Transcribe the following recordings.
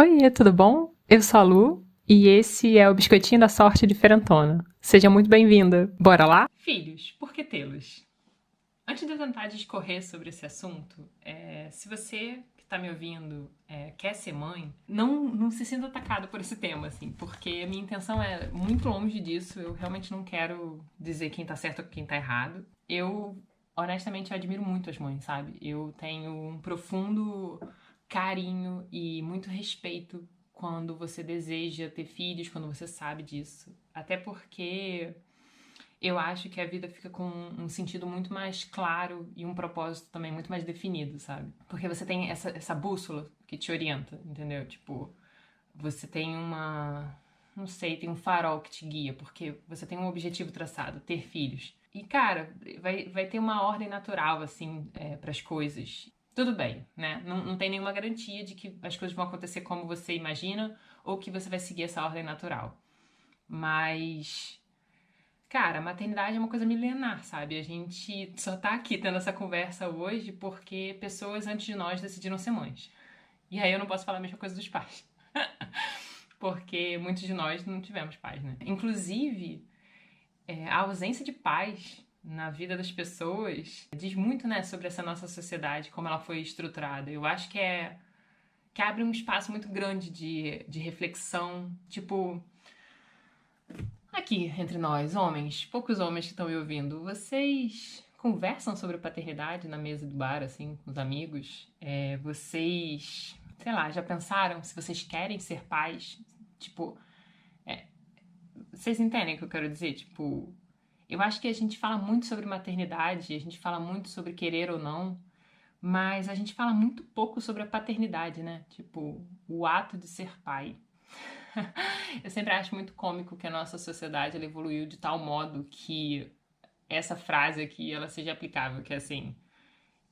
Oiê, tudo bom? Eu sou a Lu e esse é o Biscoitinho da Sorte Diferentona. Seja muito bem-vinda. Bora lá? Filhos, por que tê-los? Antes de eu tentar discorrer sobre esse assunto, se você que está me ouvindo quer ser mãe, não se sinta atacado por esse tema, assim, porque a minha intenção é muito longe disso. Eu realmente não quero dizer quem tá certo ou quem tá errado. Eu, honestamente, admiro muito as mães, sabe? Eu tenho um profundo carinho e muito respeito quando você deseja ter filhos, quando você sabe disso. Até porque eu acho que a vida fica com um sentido muito mais claro e um propósito também muito mais definido, sabe? Porque você tem essa bússola que te orienta, entendeu? Tipo, você tem uma. Não sei, tem um farol que te guia, porque você tem um objetivo traçado, ter filhos. E, cara, vai ter uma ordem natural, assim, para as coisas. Tudo bem, né? Não tem nenhuma garantia de que as coisas vão acontecer como você imagina ou que você vai seguir essa ordem natural. Mas cara, a maternidade é uma coisa milenar, sabe? A gente só tá aqui tendo essa conversa hoje porque pessoas antes de nós decidiram ser mães. E aí eu não posso falar a mesma coisa dos pais. Porque muitos de nós não tivemos pais, né? Inclusive, a ausência de pais na vida das pessoas diz muito, né, sobre essa nossa sociedade, como ela foi estruturada. Eu acho que abre um espaço muito grande de reflexão. Tipo, aqui, entre nós, homens, poucos homens que estão me ouvindo, vocês conversam sobre paternidade na mesa do bar, assim, com os amigos? Vocês, sei lá, já pensaram se vocês querem ser pais? Tipo, vocês entendem o que eu quero dizer? Tipo, eu acho que a gente fala muito sobre maternidade, a gente fala muito sobre querer ou não, mas a gente fala muito pouco sobre a paternidade, né? Tipo, o ato de ser pai. Eu sempre acho muito cômico que a nossa sociedade ela evoluiu de tal modo que essa frase aqui ela seja aplicável, que é assim,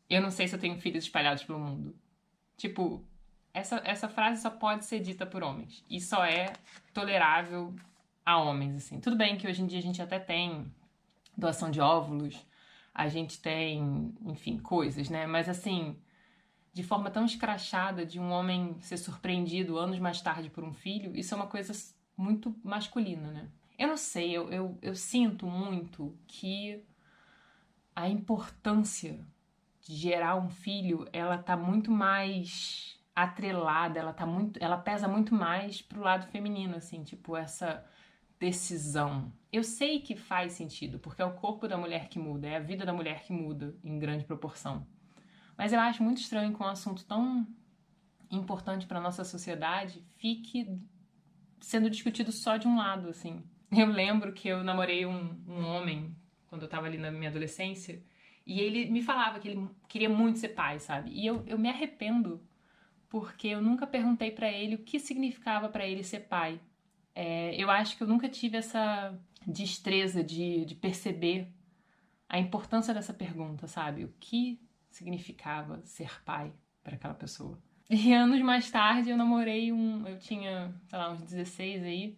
eu não sei se eu tenho filhos espalhados pelo mundo. Tipo, essa frase só pode ser dita por homens e só é tolerável a homens, assim. Tudo bem que hoje em dia a gente até tem doação de óvulos, a gente tem, enfim, coisas, né? Mas assim, de forma tão escrachada de um homem ser surpreendido anos mais tarde por um filho, isso é uma coisa muito masculina, né? Eu não sei, eu sinto muito que a importância de gerar um filho, ela tá muito mais atrelada, ela pesa muito mais pro lado feminino, assim, tipo, essa decisão. Eu sei que faz sentido, porque é o corpo da mulher que muda, é a vida da mulher que muda em grande proporção. Mas eu acho muito estranho que um assunto tão importante para nossa sociedade fique sendo discutido só de um lado, assim. Eu lembro que eu namorei um homem quando eu tava ali na minha adolescência e ele me falava que ele queria muito ser pai, sabe? E eu me arrependo porque eu nunca perguntei pra ele o que significava pra ele ser pai. Eu acho que eu nunca tive essa destreza de perceber a importância dessa pergunta, sabe? O que significava ser pai para aquela pessoa. E anos mais tarde eu namorei eu tinha, sei lá, uns 16 aí.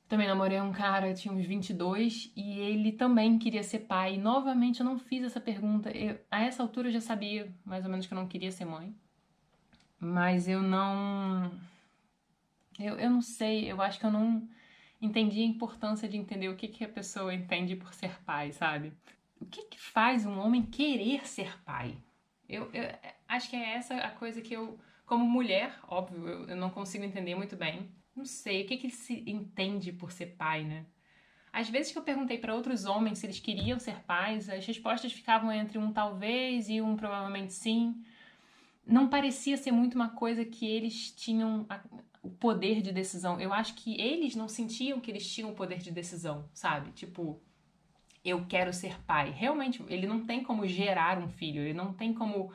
Também namorei um cara, eu tinha uns 22 e ele também queria ser pai. E novamente eu não fiz essa pergunta. A essa altura eu já sabia mais ou menos que eu não queria ser mãe. Mas eu não. Eu não sei, eu acho que eu não entendi a importância de entender o que a pessoa entende por ser pai, sabe? O que faz um homem querer ser pai? Eu acho que é essa a coisa que eu, como mulher, óbvio, eu não consigo entender muito bem. Não sei, o que ele se entende por ser pai, né? Às vezes que eu perguntei para outros homens se eles queriam ser pais, as respostas ficavam entre um talvez e um provavelmente sim. Não parecia ser muito uma coisa que eles tinham o poder de decisão. Eu acho que eles não sentiam que eles tinham o poder de decisão, sabe? Tipo, eu quero ser pai. Realmente, ele não tem como gerar um filho, ele não tem como,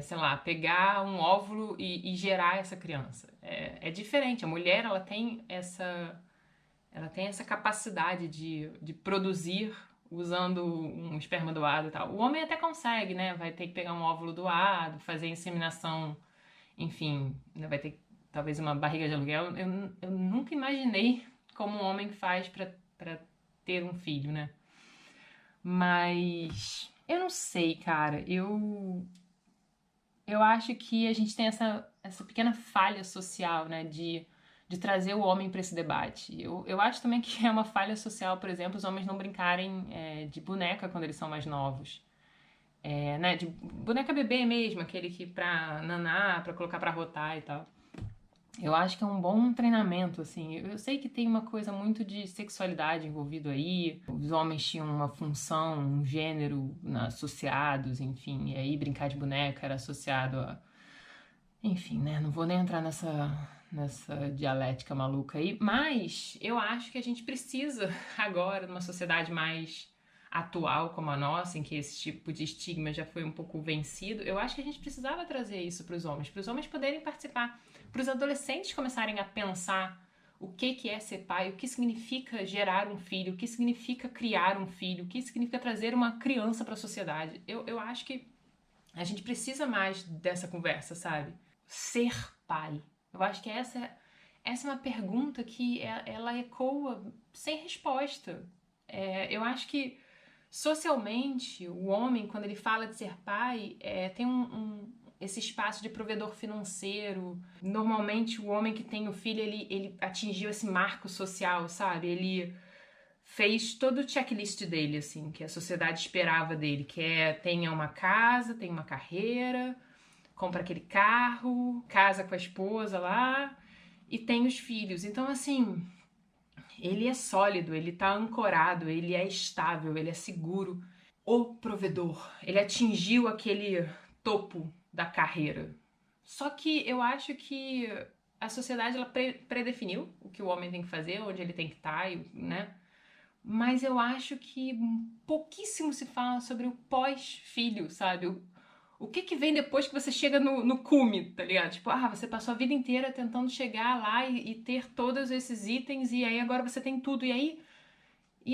sei lá, pegar um óvulo e gerar essa criança. É diferente. A mulher, ela tem essa capacidade de produzir usando um esperma doado e tal. O homem até consegue, né? Vai ter que pegar um óvulo doado, fazer inseminação, enfim, né? Vai ter talvez uma barriga de aluguel. Eu nunca imaginei como um homem faz pra ter um filho, né? Mas eu não sei, cara. Eu acho que a gente tem essa pequena falha social, né, de trazer o homem para esse debate. Eu acho também que é uma falha social, por exemplo, os homens não brincarem de boneca quando eles são mais novos. Né, de boneca bebê mesmo, aquele que pra nanar, pra colocar pra rotar e tal. Eu acho que é um bom treinamento, assim. Eu sei que tem uma coisa muito de sexualidade envolvido aí. Os homens tinham uma função, um gênero associados, enfim. E aí brincar de boneca era associado a... Enfim, né? Não vou nem entrar nessa dialética maluca aí. Mas eu acho que a gente precisa agora, numa sociedade mais atual como a nossa, em que esse tipo de estigma já foi um pouco vencido, eu acho que a gente precisava trazer isso para os homens poderem participar, para os adolescentes começarem a pensar o que é ser pai, o que significa gerar um filho, o que significa criar um filho, o que significa trazer uma criança para a sociedade. Eu acho que a gente precisa mais dessa conversa, sabe? Ser pai. Eu acho que essa é uma pergunta que ela ecoa sem resposta. Eu acho que socialmente, o homem, quando ele fala de ser pai, tem esse espaço de provedor financeiro. Normalmente, o homem que tem o filho, ele atingiu esse marco social, sabe? Ele fez todo o checklist dele, assim, que a sociedade esperava dele, que tenha uma casa, tenha uma carreira, compra aquele carro, casa com a esposa lá e tem os filhos. Então, assim, ele é sólido, ele tá ancorado, ele é estável, ele é seguro. O provedor, ele atingiu aquele topo da carreira. Só que eu acho que a sociedade ela predefiniu o que o homem tem que fazer, onde ele tem que estar, né? Mas eu acho que pouquíssimo se fala sobre o pós-filho, sabe? O que vem depois que você chega no cume, tá ligado? Tipo, você passou a vida inteira tentando chegar lá e ter todos esses itens e aí agora você tem tudo. E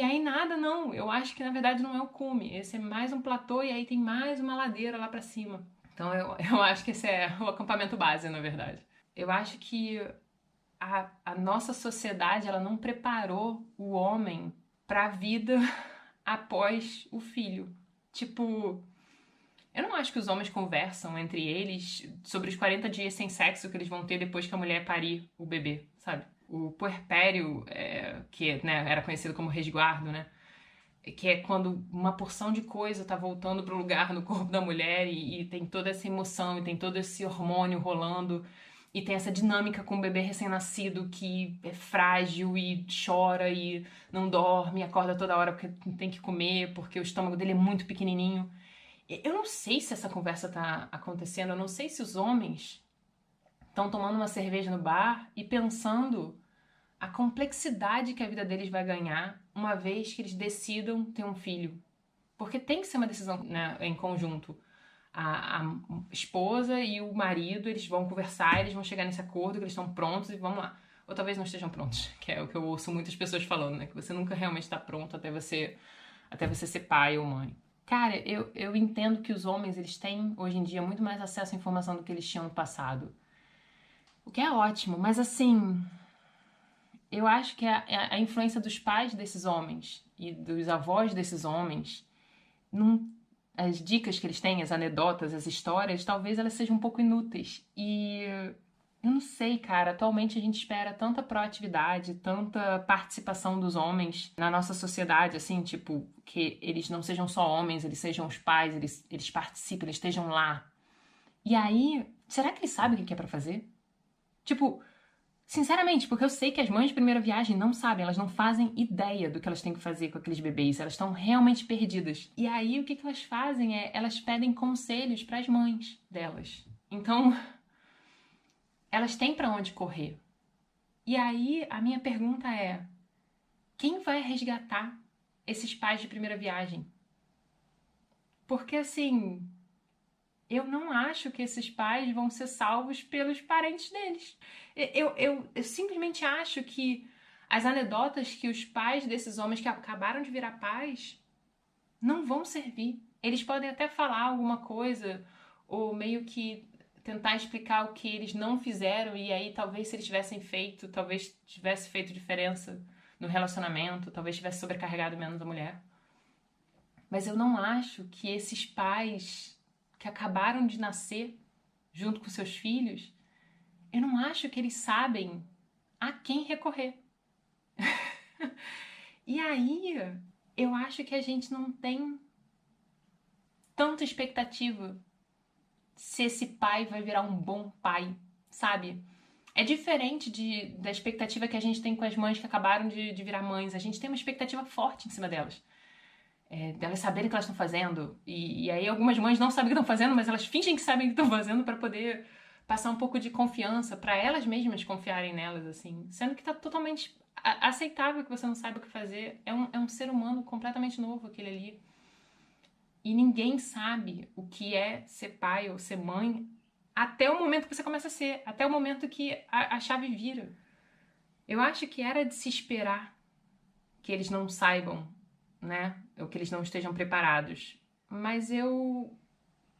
aí nada, não. Eu acho que na verdade não é o cume. Esse é mais um platô e aí tem mais uma ladeira lá pra cima. Então eu acho que esse é o acampamento base, na verdade. Eu acho que a nossa sociedade ela não preparou o homem pra vida após o filho. Tipo, eu não acho que os homens conversam entre eles sobre os 40 dias sem sexo que eles vão ter depois que a mulher parir o bebê, sabe? O puerpério, que né, era conhecido como resguardo, né? Que é quando uma porção de coisa tá voltando pro lugar no corpo da mulher e tem toda essa emoção e tem todo esse hormônio rolando e tem essa dinâmica com o bebê recém-nascido que é frágil e chora e não dorme, acorda toda hora porque tem que comer, porque o estômago dele é muito pequenininho. Eu não sei se essa conversa tá acontecendo, eu não sei se os homens estão tomando uma cerveja no bar e pensando a complexidade que a vida deles vai ganhar uma vez que eles decidam ter um filho. Porque tem que ser uma decisão, né, em conjunto. A esposa e o marido, eles vão conversar, eles vão chegar nesse acordo, que eles estão prontos e vamos lá. Ou talvez não estejam prontos, que é o que eu ouço muitas pessoas falando, né? Que você nunca realmente está pronto até você ser pai ou mãe. Cara, eu entendo que os homens, eles têm, hoje em dia, muito mais acesso à informação do que eles tinham no passado. O que é ótimo, mas assim, eu acho que a influência dos pais desses homens e dos avós desses homens, as dicas que eles têm, as anedotas, as histórias, talvez elas sejam um pouco inúteis. E eu não sei, cara. Atualmente a gente espera tanta proatividade, tanta participação dos homens na nossa sociedade, assim, tipo, que eles não sejam só homens, eles sejam os pais, eles participem, eles estejam lá. E aí, será que eles sabem o que é pra fazer? Tipo, sinceramente, porque eu sei que as mães de primeira viagem não sabem, elas não fazem ideia do que elas têm que fazer com aqueles bebês, elas estão realmente perdidas. E aí o que elas fazem elas pedem conselhos para as mães delas. Então, elas têm para onde correr. E aí a minha pergunta é: quem vai resgatar esses pais de primeira viagem? Porque assim, eu não acho que esses pais vão ser salvos pelos parentes deles. Eu simplesmente acho que as anedotas que os pais desses homens que acabaram de virar pais não vão servir. Eles podem até falar alguma coisa ou meio que tentar explicar o que eles não fizeram e aí talvez se eles tivessem feito, talvez tivesse feito diferença no relacionamento, talvez tivesse sobrecarregado menos a mulher. Mas eu não acho que esses pais que acabaram de nascer junto com seus filhos eu não acho que eles sabem a quem recorrer. E aí, eu acho que a gente não tem tanta expectativa se esse pai vai virar um bom pai, sabe? É diferente da expectativa que a gente tem com as mães que acabaram de virar mães. A gente tem uma expectativa forte em cima delas. Delas saberem o que elas estão fazendo. E aí algumas mães não sabem o que estão fazendo, mas elas fingem que sabem o que estão fazendo para poder passar um pouco de confiança, para elas mesmas confiarem nelas, assim. Sendo que tá totalmente aceitável que você não saiba o que fazer. É um ser humano completamente novo, aquele ali. E ninguém sabe o que é ser pai ou ser mãe até o momento que você começa a ser, até o momento que a chave vira. Eu acho que era de se esperar que eles não saibam, né? Ou que eles não estejam preparados. Mas eu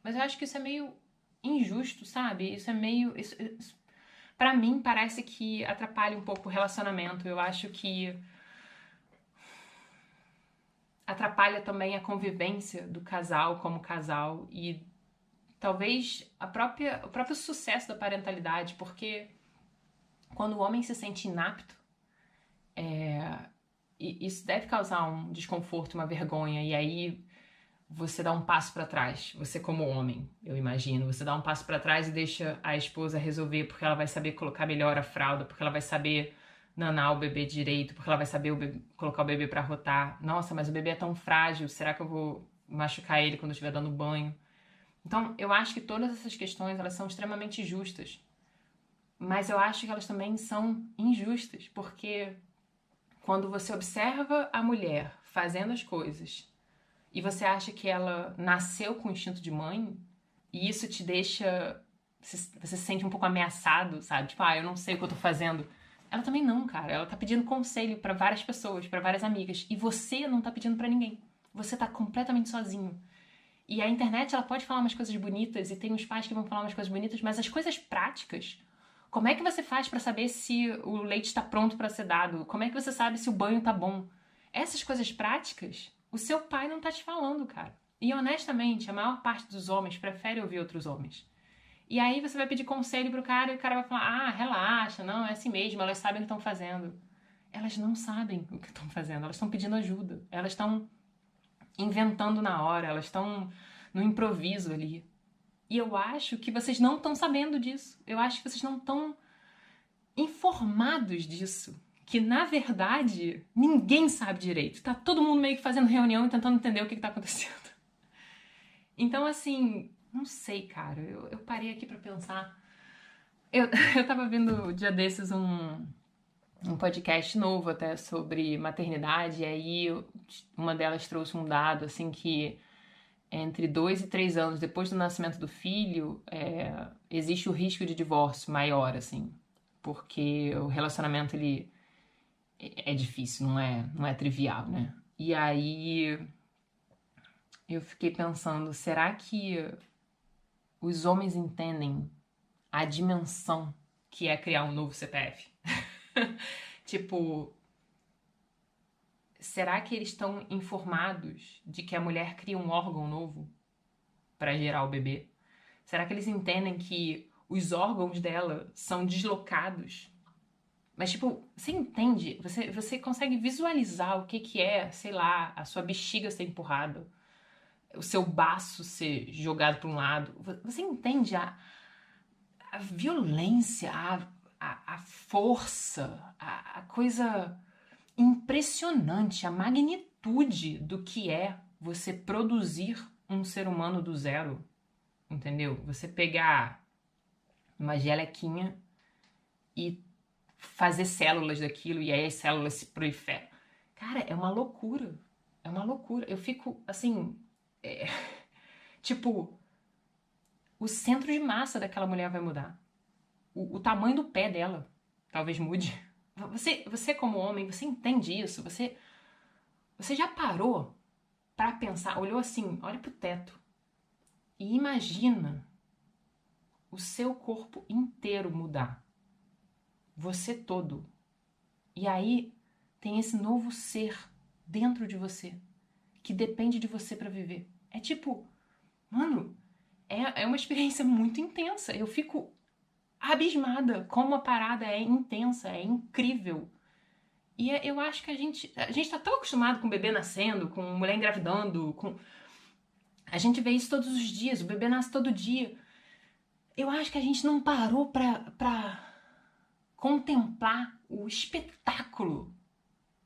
acho que isso é meio injusto, sabe? Isso é meio... Pra mim, parece que atrapalha um pouco o relacionamento. Eu acho que atrapalha também a convivência do casal como casal e talvez o próprio sucesso da parentalidade, porque quando o homem se sente inapto, isso deve causar um desconforto, uma vergonha, e aí você dá um passo para trás, você como homem, eu imagino, você dá um passo para trás e deixa a esposa resolver, porque ela vai saber colocar melhor a fralda, porque ela vai saber nanar o bebê direito, porque ela vai saber colocar o bebê para rotar. Nossa, mas o bebê é tão frágil, será que eu vou machucar ele quando eu estiver dando banho? Então, eu acho que todas essas questões, elas são extremamente justas. Mas eu acho que elas também são injustas, porque quando você observa a mulher fazendo as coisas e você acha que ela nasceu com o instinto de mãe, e isso te deixa... Você se sente um pouco ameaçado, sabe? Tipo, eu não sei o que eu tô fazendo. Ela também não, cara. Ela tá pedindo conselho pra várias pessoas, pra várias amigas. E você não tá pedindo pra ninguém. Você tá completamente sozinho. E a internet, ela pode falar umas coisas bonitas, e tem uns pais que vão falar umas coisas bonitas, mas as coisas práticas... Como é que você faz pra saber se o leite está pronto pra ser dado? Como é que você sabe se o banho tá bom? Essas coisas práticas, o seu pai não tá te falando, cara. E honestamente, a maior parte dos homens prefere ouvir outros homens. E aí você vai pedir conselho pro cara e o cara vai falar: relaxa, não, é assim mesmo, elas sabem o que estão fazendo. Elas não sabem o que estão fazendo, elas estão pedindo ajuda. Elas estão inventando na hora, elas estão no improviso ali. E eu acho que vocês não estão sabendo disso. Eu acho que vocês não estão informados disso. Que, na verdade, ninguém sabe direito. Tá todo mundo meio que fazendo reunião e tentando entender o que tá acontecendo. Então, assim, não sei, cara. Eu parei aqui pra pensar. Eu tava vendo, dia desses, um podcast novo até sobre maternidade. E aí, uma delas trouxe um dado, assim, que entre 2 e 3 anos depois do nascimento do filho, existe o risco de divórcio maior, assim, porque o relacionamento, ele é difícil, não é trivial, né? E aí eu fiquei pensando, será que os homens entendem a dimensão que é criar um novo CPF? Tipo, será que eles estão informados de que a mulher cria um órgão novo para gerar o bebê? Será que eles entendem que os órgãos dela são deslocados? Mas, tipo, você entende? Você consegue visualizar o que é, sei lá, a sua bexiga ser empurrada, o seu baço ser jogado para um lado. Você entende a violência, a força, a coisa impressionante, a magnitude do que é você produzir um ser humano do zero, entendeu? Você pegar uma gelequinha e fazer células daquilo e aí as células se proliferam. Cara, é uma loucura. É uma loucura. Eu fico, assim... tipo, o centro de massa daquela mulher vai mudar. O tamanho do pé dela talvez mude. Você como homem, você entende isso? Você já parou pra pensar, olhou assim, olha pro teto e imagina o seu corpo inteiro mudar. Você todo. E aí tem esse novo ser dentro de você que depende de você pra viver. É tipo, mano, é uma experiência muito intensa. Eu fico abismada como a parada é intensa, é incrível. E eu acho que a gente tá tão acostumado com o bebê nascendo, com mulher engravidando, a gente vê isso todos os dias, o bebê nasce todo dia. Eu acho que a gente não parou pra contemplar o espetáculo,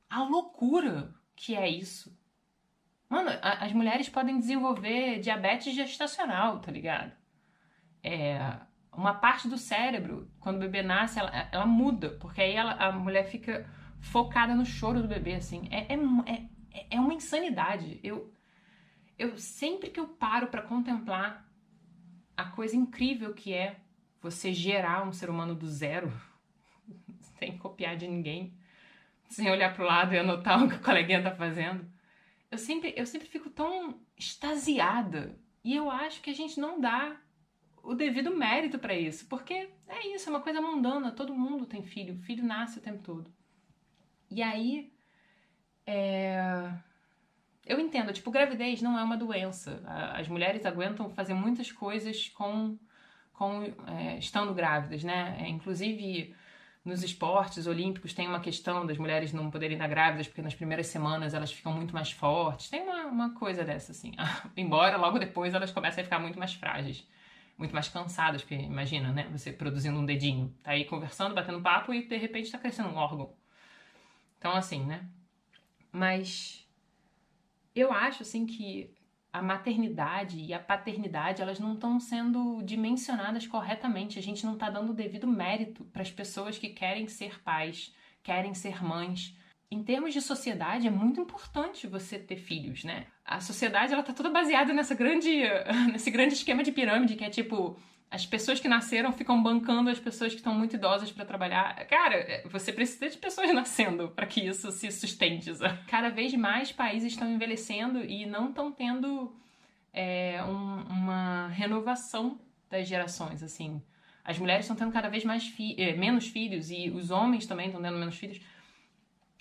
a loucura que é isso. Mano, as mulheres podem desenvolver diabetes gestacional, tá ligado? Uma parte do cérebro, quando o bebê nasce, ela muda, porque aí a mulher fica focada no choro do bebê, assim. É uma insanidade. Eu sempre que eu paro pra contemplar a coisa incrível que é você gerar um ser humano do zero, sem copiar de ninguém, sem olhar pro lado e anotar o que o coleguinha tá fazendo, eu sempre fico tão extasiada. E eu acho que a gente não dá o devido mérito pra isso, porque é isso, é uma coisa mundana, todo mundo tem filho, o filho nasce o tempo todo. E aí, eu entendo, tipo, gravidez não é uma doença. As mulheres aguentam fazer muitas coisas estando grávidas, né? Inclusive, nos esportes olímpicos tem uma questão das mulheres não poderem estar grávidas porque nas primeiras semanas elas ficam muito mais fortes. Tem uma coisa dessa, assim. Embora logo depois elas comecem a ficar muito mais frágeis, muito mais cansadas, porque imagina, né? Você produzindo um dedinho, tá aí conversando, batendo papo e de repente tá crescendo um órgão. Então, assim, né? Mas eu acho, assim, que a maternidade e a paternidade, elas não estão sendo dimensionadas corretamente. A gente não está dando o devido mérito para as pessoas que querem ser pais, querem ser mães. Em termos de sociedade, é muito importante você ter filhos, né? A sociedade, ela tá toda baseada nesse grande esquema de pirâmide, que é tipo, as pessoas que nasceram ficam bancando as pessoas que estão muito idosas para trabalhar. Cara, você precisa de pessoas nascendo para que isso se sustente. Sabe? Cada vez mais países estão envelhecendo e não estão tendo uma renovação das gerações, assim. As mulheres estão tendo cada vez menos filhos e os homens também estão tendo menos filhos.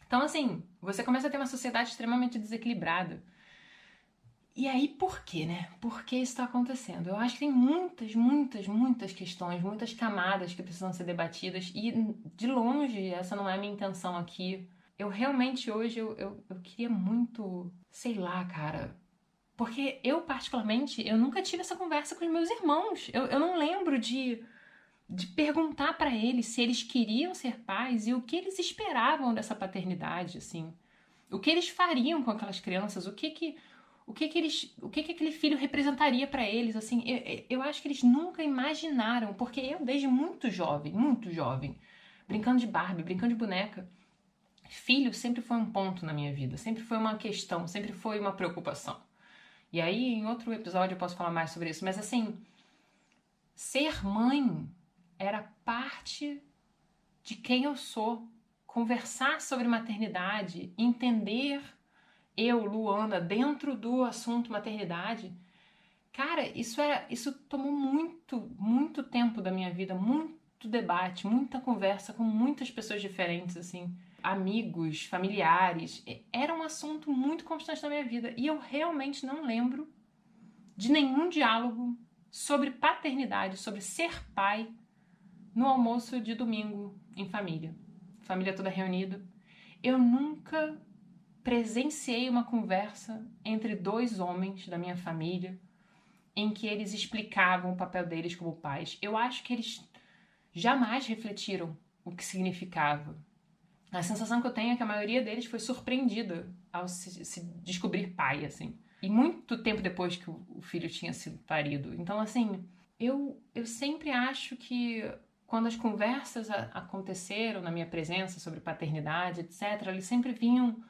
Então, assim, você começa a ter uma sociedade extremamente desequilibrada. E aí, por quê, né? Por que isso está acontecendo? Eu acho que tem muitas questões, muitas camadas que precisam ser debatidas e, de longe, essa não é a minha intenção aqui. Eu realmente, hoje, eu queria muito, sei lá, cara. Porque eu, particularmente, eu nunca tive essa conversa com os meus irmãos. Eu não lembro de perguntar pra eles se eles queriam ser pais e o que eles esperavam dessa paternidade, assim. O que eles fariam com aquelas crianças, o que aquele filho representaria pra eles, assim. Eu acho que eles nunca imaginaram, porque eu desde muito jovem, brincando de Barbie, brincando de boneca, filho sempre foi um ponto na minha vida, sempre foi uma questão, sempre foi uma preocupação. E aí, em outro episódio eu posso falar mais sobre isso, mas assim, ser mãe era parte de quem eu sou. Conversar sobre maternidade, entender eu, Luana, dentro do assunto maternidade, cara, isso tomou muito tempo da minha vida, muito debate, muita conversa com muitas pessoas diferentes, assim, amigos, familiares, era um assunto muito constante na minha vida e eu realmente não lembro de nenhum diálogo sobre paternidade, sobre ser pai no almoço de domingo em família. Família toda reunida. Eu nunca presenciei uma conversa entre dois homens da minha família em que eles explicavam o papel deles como pais. Eu acho que eles jamais refletiram o que significava. A sensação que eu tenho é que a maioria deles foi surpreendida ao se descobrir pai, assim. E muito tempo depois que o filho tinha sido parido. Então, assim, eu sempre acho que quando as conversas aconteceram na minha presença sobre paternidade, etc., eles sempre vinham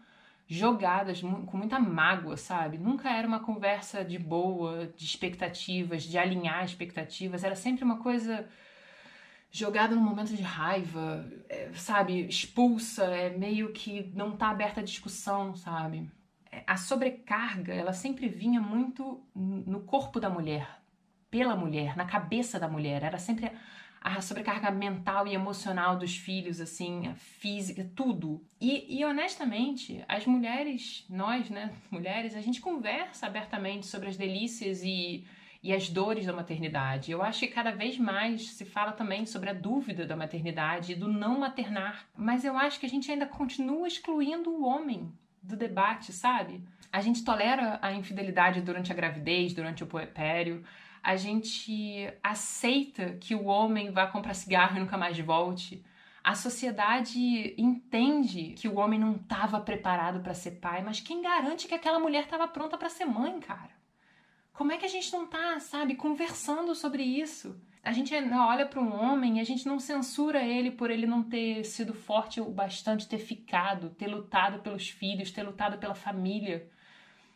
jogadas com muita mágoa, sabe? Nunca era uma conversa de boa, de expectativas, de alinhar expectativas. Era sempre uma coisa jogada num momento de raiva, sabe? Expulsa, meio que não tá aberta a discussão, sabe? A sobrecarga, ela sempre vinha muito no corpo da mulher, pela mulher, na cabeça da mulher. Era sempre a sobrecarga mental e emocional dos filhos, assim, a física, tudo. E honestamente, as mulheres, nós, né, mulheres, a gente conversa abertamente sobre as delícias e e as dores da maternidade. Eu acho que cada vez mais se fala também sobre a dúvida da maternidade e do não maternar, mas eu acho que a gente ainda continua excluindo o homem do debate, sabe? A gente tolera a infidelidade durante a gravidez, durante o puerpério, a gente aceita que o homem vá comprar cigarro e nunca mais volte. A sociedade entende que o homem não estava preparado para ser pai, mas quem garante que aquela mulher estava pronta para ser mãe, cara? Como é que a gente não tá, sabe, conversando sobre isso? A gente olha para um homem e a gente não censura ele por ele não ter sido forte o bastante, ter ficado, ter lutado pelos filhos, ter lutado pela família.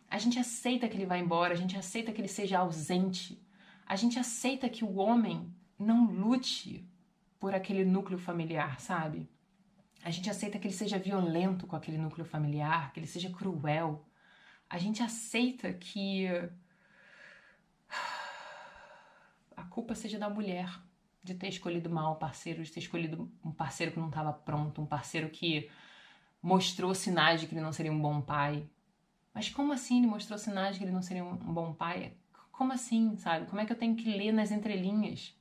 A gente aceita que ele vai embora, a gente aceita que ele seja ausente. A gente aceita que o homem não lute por aquele núcleo familiar, sabe? A gente aceita que ele seja violento com aquele núcleo familiar, que ele seja cruel. A gente aceita que a culpa seja da mulher de ter escolhido mal o parceiro, de ter escolhido um parceiro que não estava pronto, um parceiro que mostrou sinais de que ele não seria um bom pai. Mas como assim ele mostrou sinais de que ele não seria um bom pai? Como assim, sabe? Como é que eu tenho que ler nas entrelinhas?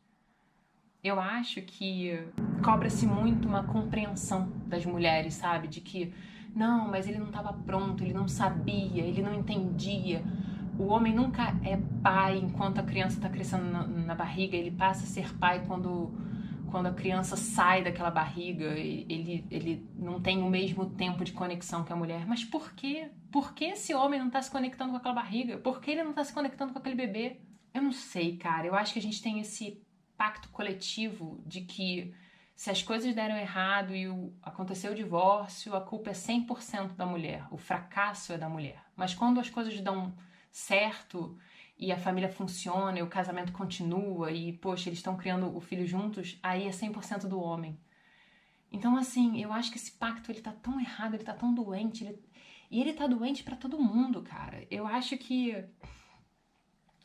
Eu acho que cobra-se muito uma compreensão das mulheres, sabe? De que, não, mas ele não estava pronto, ele não sabia, ele não entendia. O homem nunca é pai enquanto a criança está crescendo na barriga, ele passa a ser pai quando a criança sai daquela barriga, ele não tem o mesmo tempo de conexão que a mulher. Mas por quê? Por que esse homem não está se conectando com aquela barriga? Por que ele não está se conectando com aquele bebê? Eu não sei, cara. Eu acho que a gente tem esse pacto coletivo de que se as coisas deram errado e aconteceu o divórcio, a culpa é 100% da mulher. O fracasso é da mulher. Mas quando as coisas dão certo e a família funciona e o casamento continua e, poxa, eles estão criando o filho juntos, aí é 100% do homem. Então, assim, eu acho que esse pacto, ele tá tão errado, ele tá tão doente, e ele tá doente pra todo mundo, cara. Eu acho que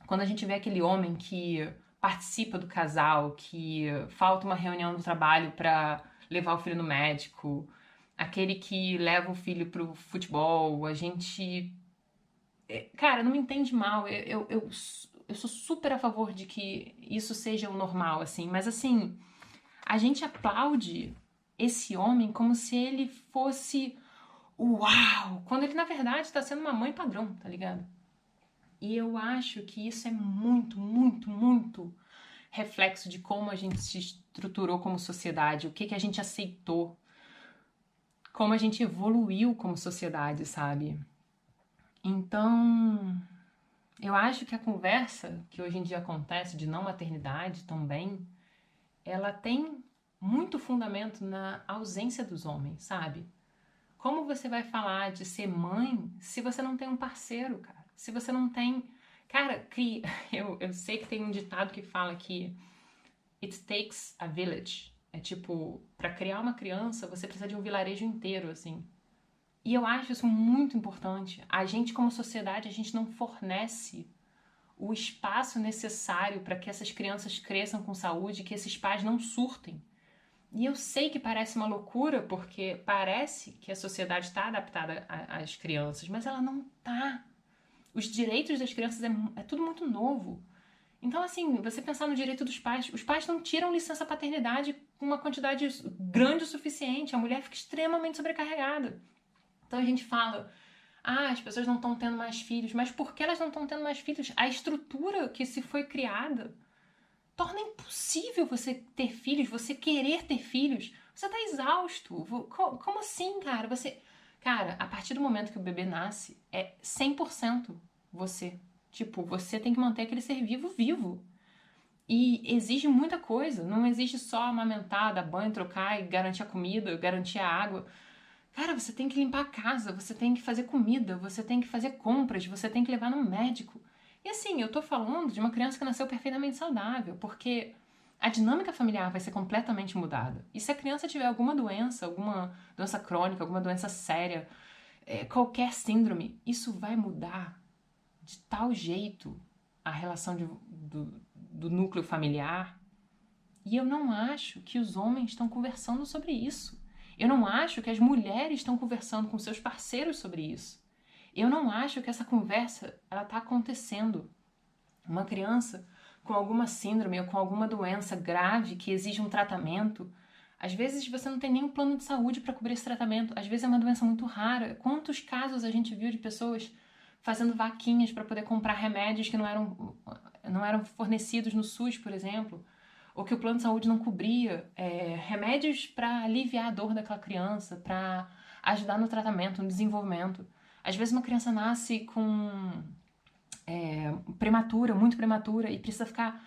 quando a gente vê aquele homem que participa do casal, que falta uma reunião do trabalho pra levar o filho no médico, aquele que leva o filho pro futebol, a gente... Cara, não me entende mal, eu sou super a favor de que isso seja o normal, assim, mas assim, a gente aplaude esse homem como se ele fosse uau, quando ele na verdade está sendo uma mãe padrão, tá ligado? E eu acho que isso é muito, muito, muito reflexo de como a gente se estruturou como sociedade, o que a gente aceitou, como a gente evoluiu como sociedade, sabe? Então, eu acho que a conversa que hoje em dia acontece de não maternidade também, ela tem muito fundamento na ausência dos homens, sabe? Como você vai falar de ser mãe se você não tem um parceiro, cara? Se você não tem... Cara, eu sei que tem um ditado que fala que it takes a village. É tipo, pra criar uma criança, você precisa de um vilarejo inteiro, assim. E eu acho isso muito importante. A gente, como sociedade, a gente não fornece o espaço necessário para que essas crianças cresçam com saúde, que esses pais não surtem. E eu sei que parece uma loucura, porque parece que a sociedade está adaptada às crianças, mas ela não está. Os direitos das crianças é tudo muito novo. Então, assim, você pensar no direito dos pais, os pais não tiram licença paternidade com uma quantidade grande o suficiente, a mulher fica extremamente sobrecarregada. Então a gente fala, as pessoas não estão tendo mais filhos, mas por que elas não estão tendo mais filhos? A estrutura que se foi criada torna impossível você ter filhos, você querer ter filhos. Você tá exausto. Como assim, cara? Cara, a partir do momento que o bebê nasce, é 100% você. Tipo, você tem que manter aquele ser vivo. E exige muita coisa. Não exige só amamentar, dar banho, trocar e garantir a comida, garantir a água. Cara, você tem que limpar a casa, você tem que fazer comida, você tem que fazer compras, você tem que levar no médico. E assim, eu tô falando de uma criança que nasceu perfeitamente saudável, porque a dinâmica familiar vai ser completamente mudada. E se a criança tiver alguma doença crônica, alguma doença séria, qualquer síndrome, isso vai mudar de tal jeito a relação do núcleo familiar. E eu não acho que os homens estão conversando sobre isso. Eu não acho que as mulheres estão conversando com seus parceiros sobre isso. Eu não acho que essa conversa ela está acontecendo. Uma criança com alguma síndrome ou com alguma doença grave que exige um tratamento, às vezes você não tem nenhum plano de saúde para cobrir esse tratamento. Às vezes é uma doença muito rara. Quantos casos a gente viu de pessoas fazendo vaquinhas para poder comprar remédios que não eram fornecidos no SUS, por exemplo, ou que o plano de saúde não cobria, remédios para aliviar a dor daquela criança, para ajudar no tratamento, no desenvolvimento. Às vezes uma criança nasce com prematura, muito prematura, e precisa ficar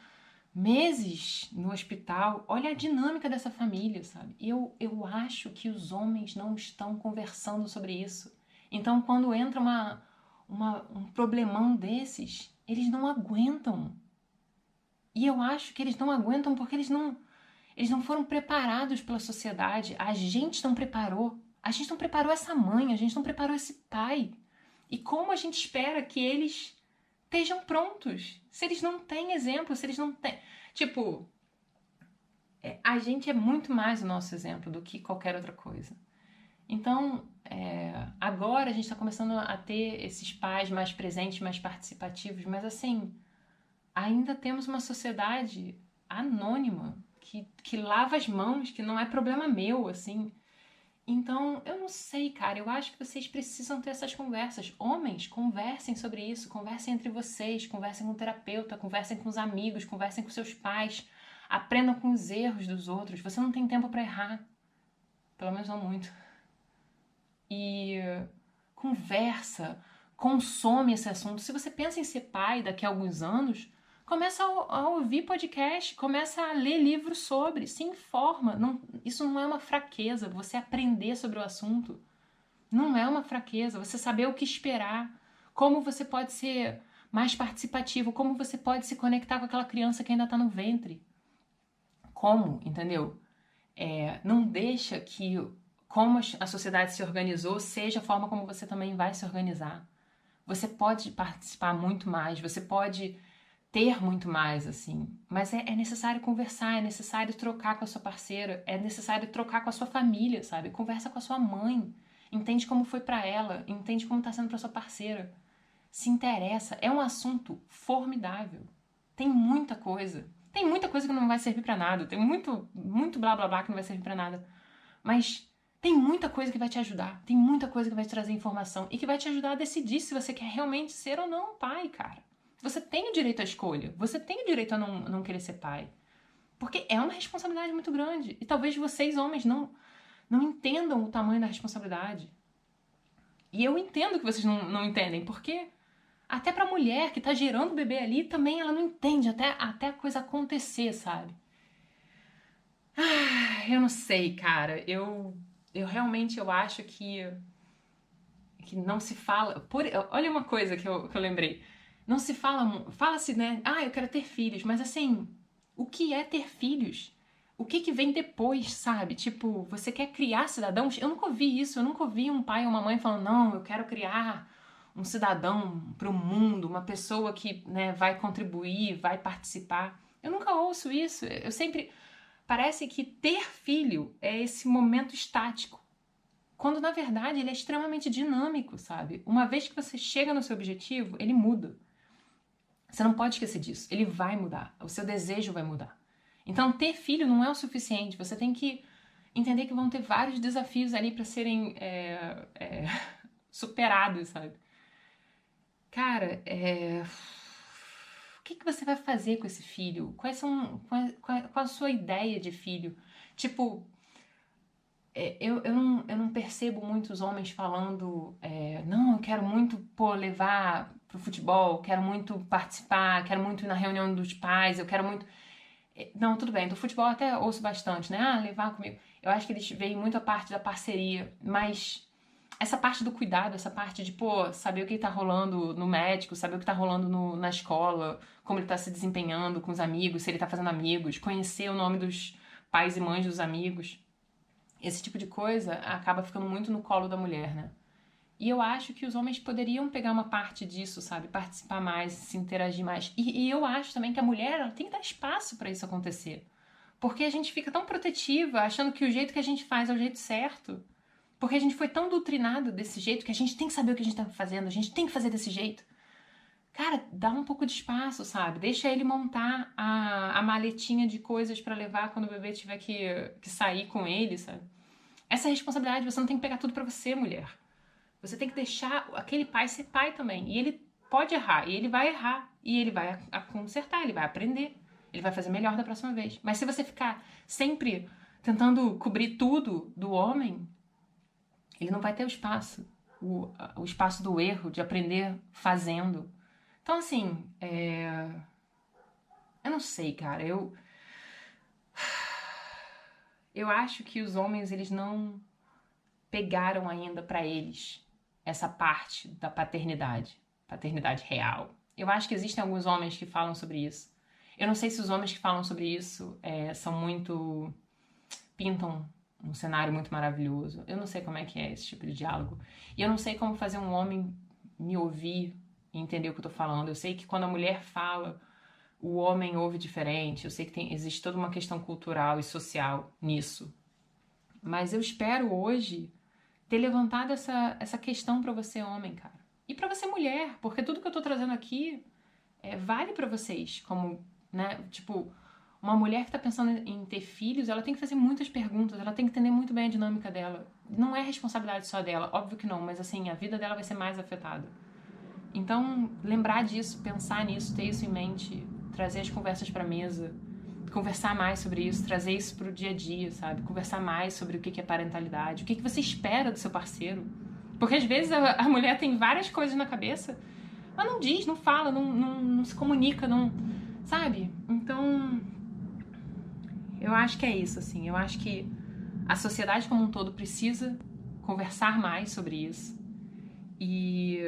meses no hospital. Olha a dinâmica dessa família, sabe? Eu acho que os homens não estão conversando sobre isso. Então, quando entra um problemão desses, eles não aguentam. E eu acho que eles não aguentam porque eles não foram preparados pela sociedade. A gente não preparou. A gente não preparou essa mãe, a gente não preparou esse pai. E como a gente espera que eles estejam prontos? Se eles não têm exemplo, se eles não têm... Tipo, a gente é muito mais o nosso exemplo do que qualquer outra coisa. Então, agora a gente está começando a ter esses pais mais presentes, mais participativos, mas assim, ainda temos uma sociedade anônima, que lava as mãos, que não é problema meu, assim. Então, eu não sei, cara, eu acho que vocês precisam ter essas conversas. Homens, conversem sobre isso, conversem entre vocês, conversem com o terapeuta, conversem com os amigos, conversem com seus pais, aprendam com os erros dos outros. Você não tem tempo para errar, pelo menos não muito. E conversa, consome esse assunto. Se você pensa em ser pai daqui a alguns anos, começa a ouvir podcast, começa a ler livros sobre, se informa. Isso não é uma fraqueza, você aprender sobre o assunto. Não é uma fraqueza, você saber o que esperar, como você pode ser mais participativo, como você pode se conectar com aquela criança que ainda está no ventre. Como, entendeu? Não deixa que como a sociedade se organizou seja a forma como você também vai se organizar. Você pode participar muito mais, você pode ter muito mais, assim. Mas é necessário conversar, é necessário trocar com a sua parceira, é necessário trocar com a sua família, sabe? Conversa com a sua mãe, entende como foi pra ela, entende como tá sendo pra sua parceira. Se interessa, é um assunto formidável. Tem muita coisa. Tem muita coisa que não vai servir pra nada, tem muito blá blá blá que não vai servir pra nada. Mas tem muita coisa que vai te ajudar, tem muita coisa que vai te trazer informação e que vai te ajudar a decidir se você quer realmente ser ou não pai, cara. Você tem o direito à escolha. Você tem o direito a não querer ser pai. Porque é uma responsabilidade muito grande. E talvez vocês, homens, não entendam o tamanho da responsabilidade. E eu entendo que vocês não entendem. Porque até pra mulher que tá gerando o bebê ali, também ela não entende. Até a coisa acontecer, sabe? Eu não sei, cara. Eu realmente acho que não se fala... Olha uma coisa que eu lembrei. Não se fala-se, né? Eu quero ter filhos, mas assim, o que é ter filhos? O que vem depois, sabe? Tipo, você quer criar cidadãos? Eu nunca ouvi isso, eu nunca ouvi um pai ou uma mãe falando, não, eu quero criar um cidadão pro mundo, uma pessoa que, né, vai contribuir, vai participar. Eu nunca ouço isso, eu sempre... Parece que ter filho é esse momento estático, quando na verdade ele é extremamente dinâmico, sabe? Uma vez que você chega no seu objetivo, ele muda. Você não pode esquecer disso. Ele vai mudar. O seu desejo vai mudar. Então, ter filho não é o suficiente. Você tem que entender que vão ter vários desafios ali para serem superados, sabe? Cara, o que você vai fazer com esse filho? Qual a sua ideia de filho? Tipo, eu não percebo muitos homens falando não, eu quero muito levar pro futebol, quero muito participar, quero muito ir na reunião dos pais, eu quero muito... Não, tudo bem, do futebol eu até ouço bastante, né? Levar comigo. Eu acho que eles veem muito a parte da parceria, mas essa parte do cuidado, essa parte de, saber o que tá rolando no médico, saber o que tá rolando na escola, como ele tá se desempenhando com os amigos, se ele tá fazendo amigos, conhecer o nome dos pais e mães dos amigos. Esse tipo de coisa acaba ficando muito no colo da mulher, né? E eu acho que os homens poderiam pegar uma parte disso, sabe? Participar mais, se interagir mais. E eu acho também que a mulher ela tem que dar espaço para isso acontecer. Porque a gente fica tão protetiva, achando que o jeito que a gente faz é o jeito certo. Porque a gente foi tão doutrinado desse jeito que a gente tem que saber o que a gente tá fazendo, a gente tem que fazer desse jeito. cara, dá um pouco de espaço, sabe? Deixa ele montar a maletinha de coisas pra levar quando o bebê tiver que sair com ele, sabe? Essa é a responsabilidade, você não tem que pegar tudo pra você, mulher. Você tem que deixar aquele pai ser pai também. E ele pode errar, e ele vai errar, e ele vai consertar, ele vai aprender, ele vai fazer melhor da próxima vez. Mas se você ficar sempre tentando cobrir tudo do homem, ele não vai ter o espaço, o espaço do erro, de aprender fazendo. Então, assim, eu não sei, cara, eu acho que os homens, eles não pegaram ainda pra eles essa parte da paternidade real. Eu acho que existem alguns homens que falam sobre isso. Eu não sei se os homens que falam sobre isso são muito... pintam um cenário muito maravilhoso. Eu não sei como é que é esse tipo de diálogo. E eu não sei como fazer um homem me ouvir e entender o que eu tô falando. Eu sei que quando a mulher fala, o homem ouve diferente. Eu sei que existe toda uma questão cultural e social nisso. Mas eu espero hoje ter levantado essa questão pra você, homem, cara. E pra você, mulher, porque tudo que eu tô trazendo aqui vale pra vocês. Como, né, tipo, uma mulher que tá pensando em ter filhos, ela tem que fazer muitas perguntas, ela tem que entender muito bem a dinâmica dela. Não é responsabilidade só dela, óbvio que não, mas assim, a vida dela vai ser mais afetada. Então, lembrar disso, pensar nisso, ter isso em mente, trazer as conversas pra mesa, conversar mais sobre isso, trazer isso pro dia a dia, sabe? Conversar mais sobre o que é parentalidade, o que você espera do seu parceiro. Porque às vezes a mulher tem várias coisas na cabeça, mas não diz, não fala, não se comunica, não, sabe? Então, eu acho que é isso, assim. Eu acho que a sociedade como um todo precisa conversar mais sobre isso. E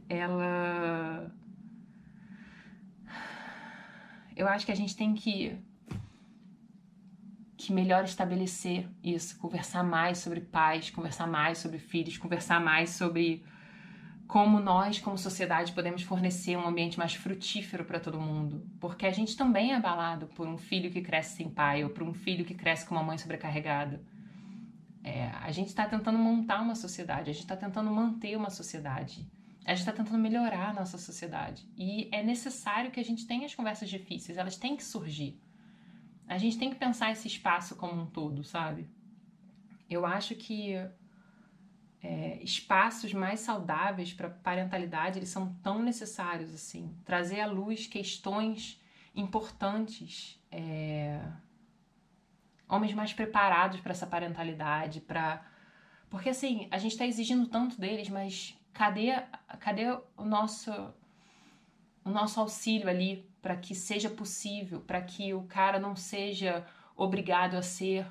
ela... eu acho que a gente tem que melhor estabelecer isso, conversar mais sobre pais, conversar mais sobre filhos, conversar mais sobre como nós, como sociedade, podemos fornecer um ambiente mais frutífero para todo mundo. Porque a gente também é abalado por um filho que cresce sem pai, ou por um filho que cresce com uma mãe sobrecarregada. A gente está tentando montar uma sociedade, a gente está tentando manter uma sociedade, a gente está tentando melhorar a nossa sociedade. E é necessário que a gente tenha as conversas difíceis, elas têm que surgir. A gente tem que pensar esse espaço como um todo, sabe? Eu acho que espaços mais saudáveis para parentalidade, eles são tão necessários, assim. Trazer à luz questões importantes, homens mais preparados para essa parentalidade, porque, assim, a gente está exigindo tanto deles, mas cadê o nosso auxílio ali para que seja possível, para que o cara não seja obrigado a ser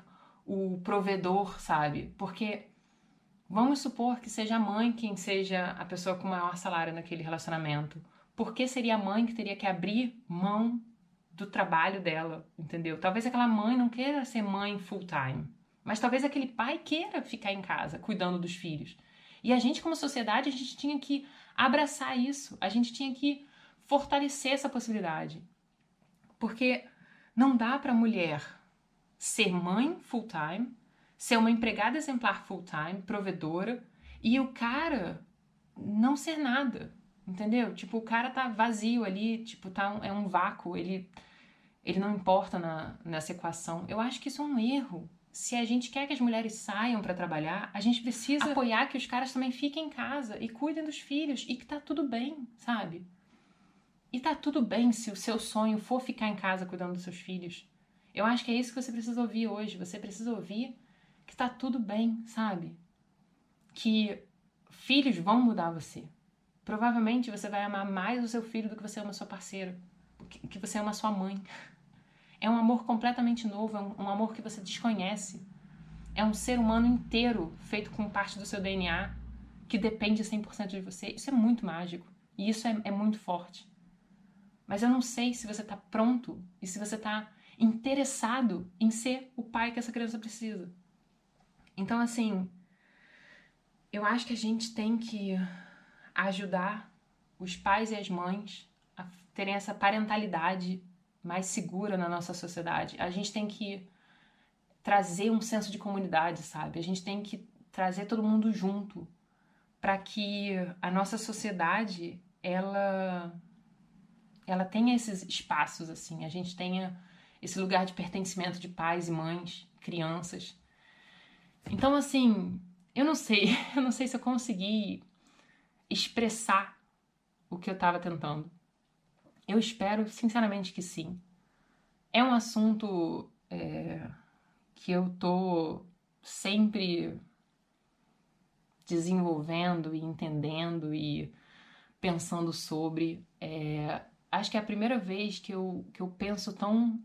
o provedor, sabe? Porque vamos supor que seja a mãe quem seja a pessoa com maior salário naquele relacionamento. Por que seria a mãe que teria que abrir mão do trabalho dela, entendeu? Talvez aquela mãe não queira ser mãe full time, mas talvez aquele pai queira ficar em casa cuidando dos filhos. E a gente, como sociedade, a gente tinha que abraçar isso, a gente tinha que fortalecer essa possibilidade. Porque não dá para a mulher ser mãe full time, ser uma empregada exemplar full time, provedora, e o cara não ser nada, entendeu? Tipo, o cara tá vazio ali, tipo, é um vácuo, ele não importa nessa equação. Eu acho que isso é um erro. Se a gente quer que as mulheres saiam para trabalhar, a gente precisa apoiar que os caras também fiquem em casa e cuidem dos filhos, e que tá tudo bem, sabe? E tá tudo bem se o seu sonho for ficar em casa cuidando dos seus filhos. Eu acho que é isso que você precisa ouvir hoje. Você precisa ouvir que tá tudo bem, sabe? Que filhos vão mudar você. Provavelmente você vai amar mais o seu filho do que você ama a sua parceira, que você ama a sua mãe. É um amor completamente novo, é um amor que você desconhece. É um ser humano inteiro feito com parte do seu DNA que depende 100% de você. Isso é muito mágico e isso é muito forte. Mas eu não sei se você tá pronto e se você tá interessado em ser o pai que essa criança precisa. Então, assim, eu acho que a gente tem que ajudar os pais e as mães a terem essa parentalidade mais segura na nossa sociedade. A gente tem que trazer um senso de comunidade, sabe? A gente tem que trazer todo mundo junto para que a nossa sociedade ela tenha esses espaços assim, a gente tenha esse lugar de pertencimento de pais e mães, crianças. Então assim, eu não sei, eu não sei se eu consegui expressar o que eu estava tentando. Eu espero sinceramente que sim. É um assunto que eu tô sempre desenvolvendo e entendendo e pensando sobre. Acho que é a primeira vez que eu penso tão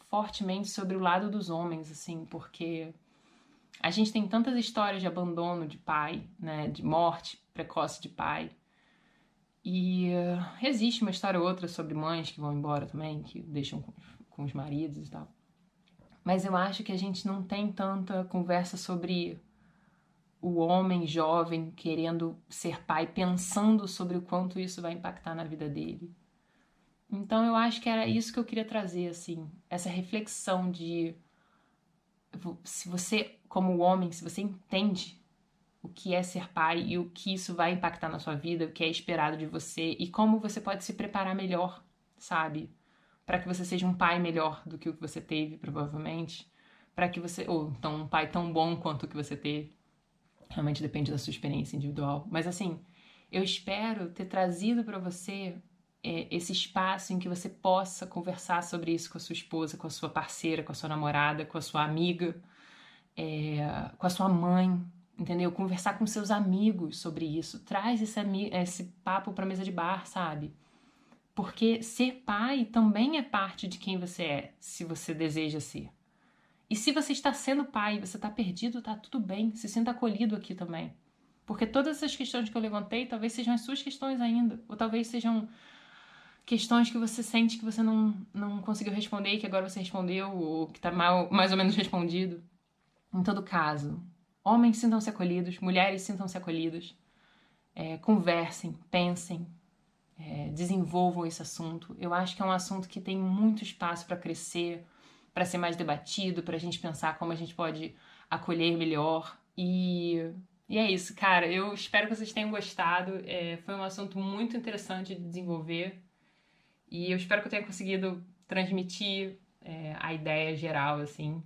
fortemente sobre o lado dos homens, assim, porque a gente tem tantas histórias de abandono de pai, né, de morte precoce de pai. E existe uma história ou outra sobre mães que vão embora também, que deixam com os maridos e tal. Mas eu acho que a gente não tem tanta conversa sobre o homem jovem querendo ser pai, pensando sobre o quanto isso vai impactar na vida dele. Então eu acho que era isso que eu queria trazer, assim, essa reflexão de se você, como homem, se você entende o que é ser pai e o que isso vai impactar na sua vida, o que é esperado de você e como você pode se preparar melhor, sabe? Para que você seja um pai melhor do que o que você teve, provavelmente. Para que você. Ou então um pai tão bom quanto o que você teve. Realmente depende da sua experiência individual. Mas assim, eu espero ter trazido para você esse espaço em que você possa conversar sobre isso com a sua esposa, com a sua parceira, com a sua namorada, com a sua amiga, com a sua mãe, entendeu? Conversar com seus amigos sobre isso. Traz esse papo pra mesa de bar, sabe? Porque ser pai também é parte de quem você é, se você deseja ser. E se você está sendo pai, você está perdido, tá tudo bem. Se sinta acolhido aqui também. Porque todas essas questões que eu levantei talvez sejam as suas questões ainda. Ou talvez sejam questões que você sente que você não conseguiu responder e que agora você respondeu, ou que está mais ou menos respondido. Em todo caso, homens sintam-se acolhidos, mulheres sintam-se acolhidas. Conversem, pensem, desenvolvam esse assunto. Eu acho que é um assunto que tem muito espaço para crescer, para ser mais debatido, para a gente pensar como a gente pode acolher melhor. E é isso, cara. Eu espero que vocês tenham gostado. Foi um assunto muito interessante de desenvolver. E eu espero que eu tenha conseguido transmitir a ideia geral, assim.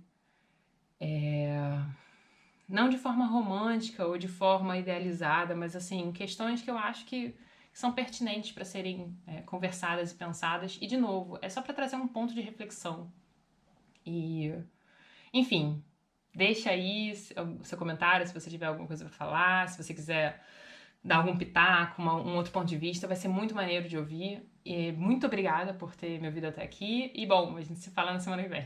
Não de forma romântica ou de forma idealizada, mas assim, questões que eu acho que são pertinentes para serem conversadas e pensadas. E, de novo, é só para trazer um ponto de reflexão. E, enfim, deixa aí o seu comentário se você tiver alguma coisa para falar, se você quiser dar algum pitaco, um outro ponto de vista, vai ser muito maneiro de ouvir. E muito obrigada por ter me ouvido até aqui. E, bom, a gente se fala na semana que vem.